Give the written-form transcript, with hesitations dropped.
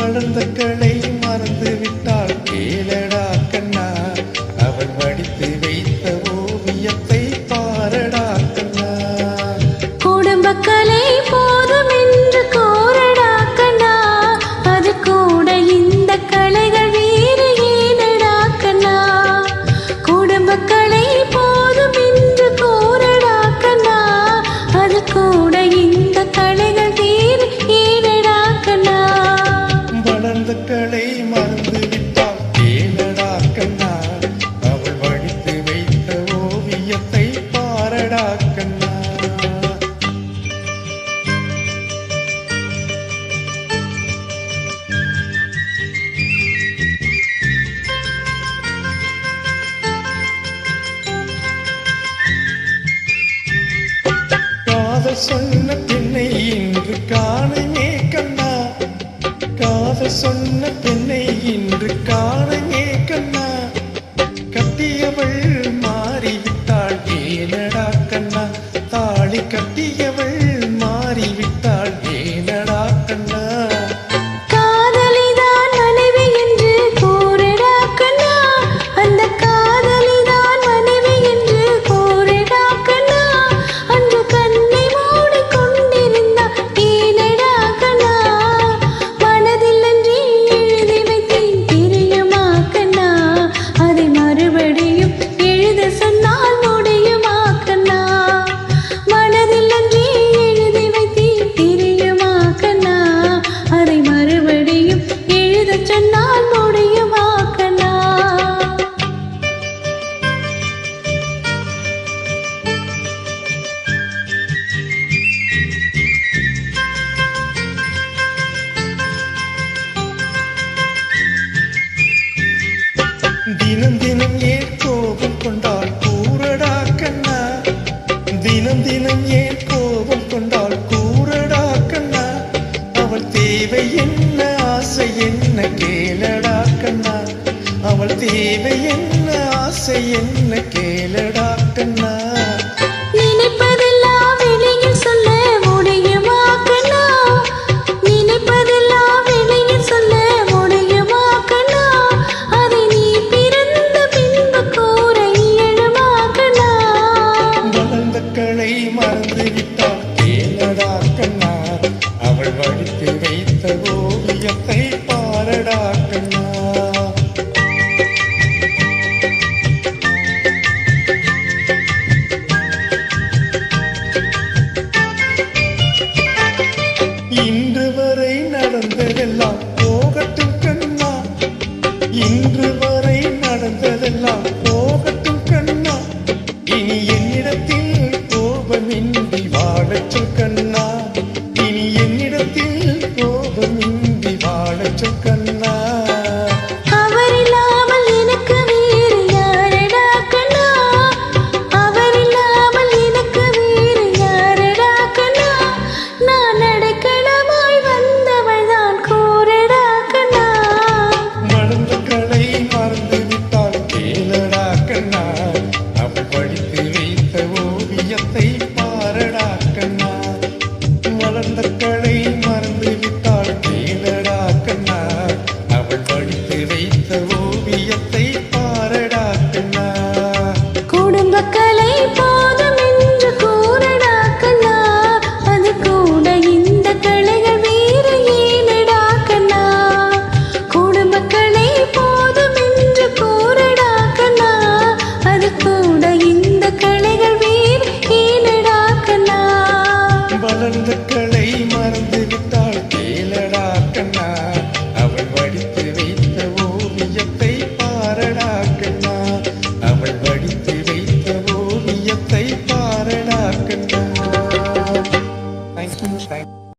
வளர்ந்த களை மறந்து விட்டாள் கேளடா கண்ணா, அவள் வடித்து வைத்த ஓவியத்தை பாரடா கண்ணா. குடும்ப கலை போதும் என்று கோரடா கண்ணா, அது கூட இந்த கலைகள் வேறு ஏனடா கண்ணா. குடும்ப கலை போதும் என்று கோரடா கண்ணா, அது கூட இந்த கலைகள் வேறு ஏனடா கண்ணா. வளர்ந்த களை மறந்து விட்டாள் கேளடா கண்ணா, அவள் வடித்து வைத்த ஓவியத்தை பாரடா கண்ணா. காதல் சொன்ன பெண்ணை இன்று காணுமே கண்ணா, காதல் சொன்ன பெண்ணை இன்று காணுமே கண்ணா. கட்டியவள் மாறிவிட்டாள் ஏனடா கண்ணா, தாலி கட்டியவள் மாறிவிட்டாள் ஏனடா கண்ணா. காதலிதான் மனைவி என்று கூறடா கண்ணா, அந்த காதலிதான் மனைவி என்று கூறடா கண்ணா. அன்று கண்ணை மூடிக்கொண்டிருந்தாள் ஏனடா கண்ணா. மனதில் அன்றி எழுதி வைத்தேன் தெரியுமா கண்ணா, அதை மறுபடியும் எழுத சொன்னால் முடியுமா கண்ணா. மனதில் அன்றி எழுதி வைத்தேன் தெரியுமா கண்ணா, அதை மறுபடியும் எழுத சொன்னால் முடியுமா கண்ணா. தினம் தினம் ஏன் கோபம் கொண்டாள் கூறடா கண்ணா, தினம் தினம் ஏன் கோபம் கொண்டாள் கூறடா கண்ணா. அவள் தேவை என்ன ஆசை என்ன கேளடா கண்ணா, அவள் தேவை என்ன ஆசை என்ன கேளடா கண்ணா. நினைப்பதெல்லாம் வெளியில் சொல்ல முடியுமா கண்ணா, நினைப்பதெல்லாம் வெளியில் சொல்ல முடியுமா கண்ணா. அதை நீ பிறந்த பின்பு கூற இயலுமா கண்ணா. வளர்ந்த களை மறந்து விட்டாள் கேளடா கண்ணா, அவள் வடித்து வைத்த ஓவியத்தை பாரடா கண்ணா. இன்று வரை நடந்ததெல்லாம் போகட்டும் கண்ணா, இன்று வரை நடந்தது